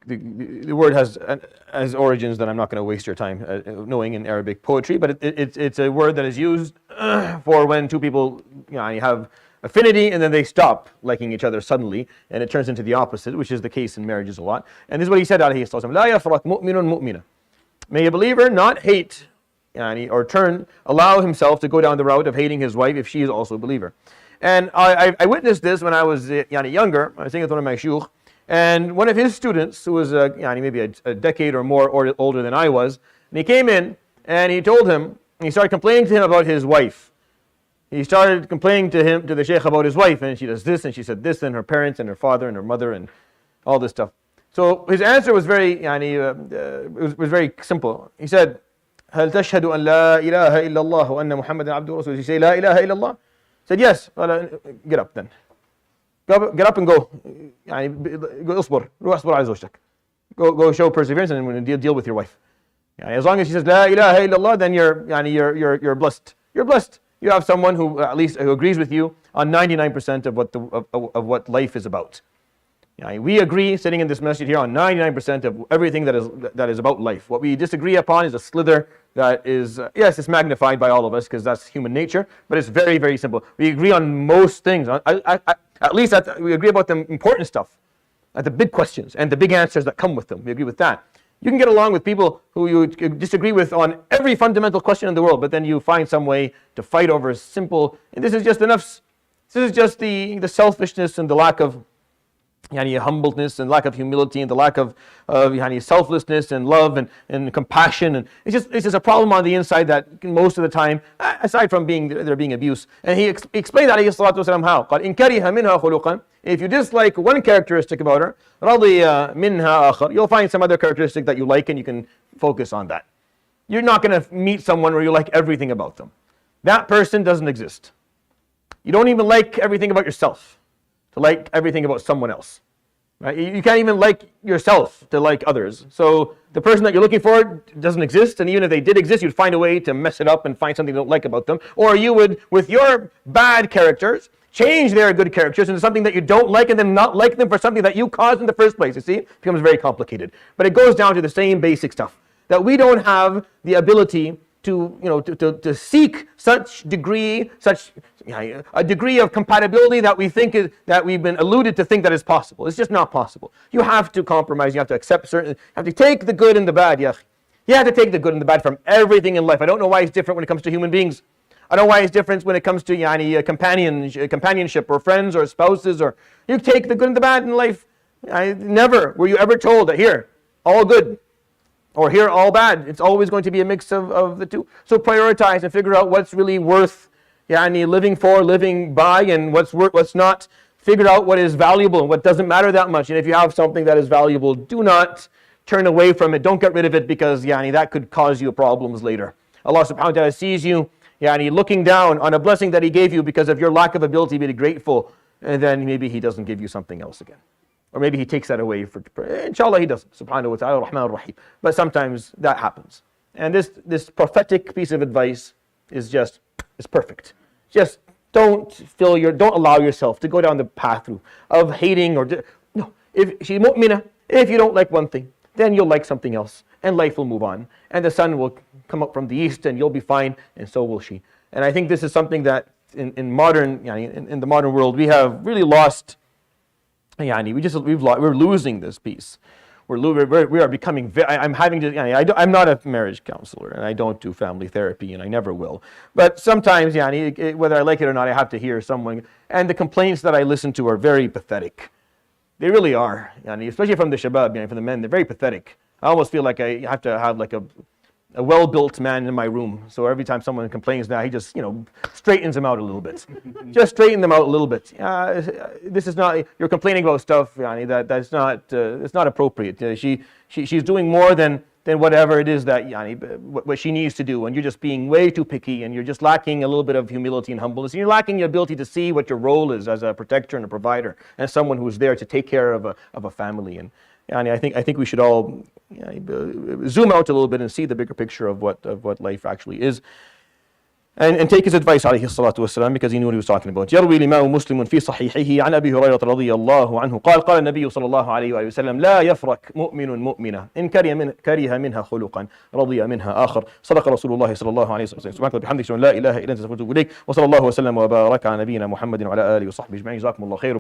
the word has origins that I'm not going to waste your time knowing in Arabic poetry, but it's a word that is used for when two people have affinity and then they stop liking each other suddenly, and it turns into the opposite, which is the case in marriages a lot. And this is what he said, عليه الصلاة والسلام, لا يفرق مؤمن مؤمنة. May a believer not hate or allow himself to go down the route of hating his wife if she is also a believer. And I witnessed this when I was younger. I was thinking with one of my shuyukh, and one of his students, who was maybe a decade or more older than I was, and he came in and he told him, he started complaining to him about his wife. He started complaining to the sheikh about his wife, and she does this, and she said this, and her parents, and her father, and her mother, and all this stuff. So his answer was very, was very simple. He said, هل تشهد أن لا إله إلا الله وأن محمدا عبده ورسوله? Did you say لا إله إلا الله? He said yes. Get up then. Get up and go. اصبر. روح اصبر على زوجتك. Go show perseverance and deal with your wife. As long as she says لا إله إلا الله, then you're blessed. You're blessed. You have someone who at least who agrees with you on 99% of what life is about. We agree, sitting in this masjid here, on 99% of everything that is about life. What we disagree upon is a slither that is, yes, it's magnified by all of us because that's human nature, but it's very, very simple. We agree on most things. At least we agree about the important stuff, the big questions and the big answers that come with them. We agree with that. You can get along with people who you disagree with on every fundamental question in the world, but then you find some way to fight over simple, and this is just enough. This is just the selfishness and the lack of humbleness and lack of humility and the lack of selflessness and love and compassion, and it's just a problem on the inside that most of the time, aside from there being abuse. And he explained عليه الصلاة والسلام how قال إن كره منها خلقا, if you dislike one characteristic about her, رضي منها آخر, you'll find some other characteristic that you like and you can focus on that. You're not going to meet someone where you like everything about them. That person doesn't exist. You don't even like everything about yourself to like everything about someone else. Right? You can't even like yourself to like others. So the person that you're looking for doesn't exist, and even if they did exist, you'd find a way to mess it up and find something you don't like about them. Or you would, with your bad characters, change their good characters into something that you don't like and then not like them for something that you caused in the first place. You see, it becomes very complicated. But it goes down to the same basic stuff, that we don't have the ability to seek a degree of compatibility that we think that we've been alluded to think that is possible. It's just not possible. You have to compromise. You have to accept you have to take the good and the bad. You have to take the good and the bad from everything in life. I don't know why it's different when it comes to human beings. I don't know why it's different when it comes to companionship or friends or spouses. Or you take the good and the bad in life. Never were you ever told that here, all good, or here, all bad. It's always going to be a mix of the two. So prioritize and figure out what's really worth living for, living by, and what's not. Figure out what is valuable and what doesn't matter that much. And if you have something that is valuable, do not turn away from it. Don't get rid of it, because that could cause you problems later. Allah subhanahu wa ta'ala sees you looking down on a blessing that He gave you because of your lack of ability to be grateful, and then maybe He doesn't give you something else again. Or maybe He takes that away. Inshallah He doesn't. Subhanahu wa ta'ala, Rahman Rahim. But sometimes that happens. And this prophetic piece of advice is perfect. Just don't allow yourself to go down the path of hating no. If she's mu'mina, if you don't like one thing, then you'll like something else, and life will move on, and the sun will come up from the east, and you'll be fine, and so will she. And I think this is something that in the modern world we have really lost. We're losing this piece. We are becoming. I'm not a marriage counselor, and I don't do family therapy, and I never will. But sometimes, whether I like it or not, I have to hear someone, and the complaints that I listen to are very pathetic. They really are, especially from the shabab, from the men. They're very pathetic. I almost feel like I have to have like a well-built man in my room. So every time someone complains now, he just, straightens them out a little bit. Just straighten them out a little bit. This is not, you're complaining about stuff, that's not, it's not appropriate. She's doing more than whatever it is that, what she needs to do. And you're just being way too picky, and you're just lacking a little bit of humility and humbleness. And you're lacking your ability to see what your role is as a protector and a provider, and someone who's there to take care of a family. And I think we should all zoom out a little bit and see the bigger picture of what life actually is. and take his advice عليه الصلاة والسلام, because he knew what he was talking about. يروي الإمام مسلم في صحيحه عن أبي هريرة رضي الله عنه قال قال النبي صلى الله عليه وآله وسلم لا يفرق مؤمن مؤمنة إن كره منها خلقا رضي منها آخر. صدق رسول الله صلى الله عليه وسلم. سبحانك وبحمدك لا إله إلا أنت أستغفرك وأتوب إليك. وصلى الله وسلم وبارك على نبينا محمد وعلى آله وصحبه أجمعين. جزاكم الله خير.